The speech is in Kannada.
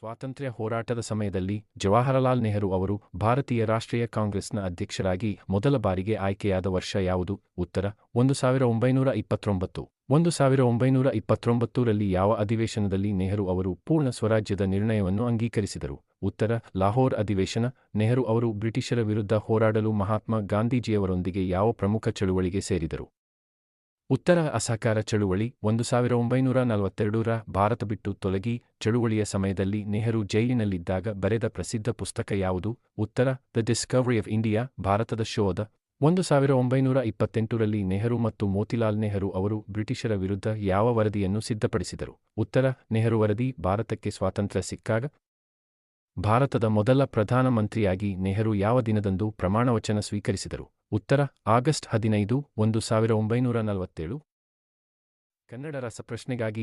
ಸ್ವಾತಂತ್ರ್ಯ ಹೋರಾಟದ ಸಮಯದಲ್ಲಿ ಜವಾಹರಲಾಲ್ ನೆಹರು ಅವರು ಭಾರತೀಯ ರಾಷ್ಟ್ರೀಯ ಕಾಂಗ್ರೆಸ್ನ ಅಧ್ಯಕ್ಷರಾಗಿ ಮೊದಲ ಬಾರಿಗೆ ಆಯ್ಕೆಯಾದ ವರ್ಷ ಯಾವುದು? ಉತ್ತರ 1929. 1929ರಲ್ಲಿ ಯಾವ ಅಧಿವೇಶನದಲ್ಲಿ ನೆಹರು ಅವರು ಪೂರ್ಣ ಸ್ವರಾಜ್ಯದ ನಿರ್ಣಯವನ್ನು ಅಂಗೀಕರಿಸಿದರು? ಉತ್ತರ ಲಾಹೋರ್ ಅಧಿವೇಶನ. ನೆಹರು ಅವರು ಬ್ರಿಟಿಷರ ವಿರುದ್ಧ ಹೋರಾಡಲು ಮಹಾತ್ಮ ಗಾಂಧೀಜಿಯವರೊಂದಿಗೆ ಯಾವ ಪ್ರಮುಖ ಚಳುವಳಿಗೆ ಸೇರಿದರು? ಉತ್ತರ ಅಸಹಕಾರ ಚಳುವಳಿ. 1942ರ ಭಾರತ ಬಿಟ್ಟು ತೊಲಗಿ ಚಳುವಳಿಯ ಸಮಯದಲ್ಲಿ ನೆಹರು ಜೈಲಿನಲ್ಲಿದ್ದಾಗ ಬರೆದ ಪ್ರಸಿದ್ಧ ಪುಸ್ತಕ ಯಾವುದು? ಉತ್ತರ ದ ಡಿಸ್ಕವರಿ ಆಫ್ ಇಂಡಿಯಾ, ಭಾರತದ ಶೋಧ. 1928ರಲ್ಲಿ ನೆಹರು ಮತ್ತು ಮೋತಿಲಾಲ್ ನೆಹರು ಅವರು ಬ್ರಿಟಿಷರ ವಿರುದ್ಧ ಯಾವ ವರದಿಯನ್ನು ಸಿದ್ಧಪಡಿಸಿದರು? ಉತ್ತರ ನೆಹರು ವರದಿ. ಭಾರತಕ್ಕೆ ಸ್ವಾತಂತ್ರ್ಯ ಸಿಕ್ಕಾಗ ಭಾರತದ ಮೊದಲ ಪ್ರಧಾನಮಂತ್ರಿಯಾಗಿ ನೆಹರು ಯಾವ ದಿನದಂದು ಪ್ರಮಾಣವಚನ ಸ್ವೀಕರಿಸಿದರು? ಉತ್ತರ ಆಗಸ್ಟ್ 15, 1947. ಕನ್ನಡ ರಸಪ್ರಶ್ನೆಗಾಗಿ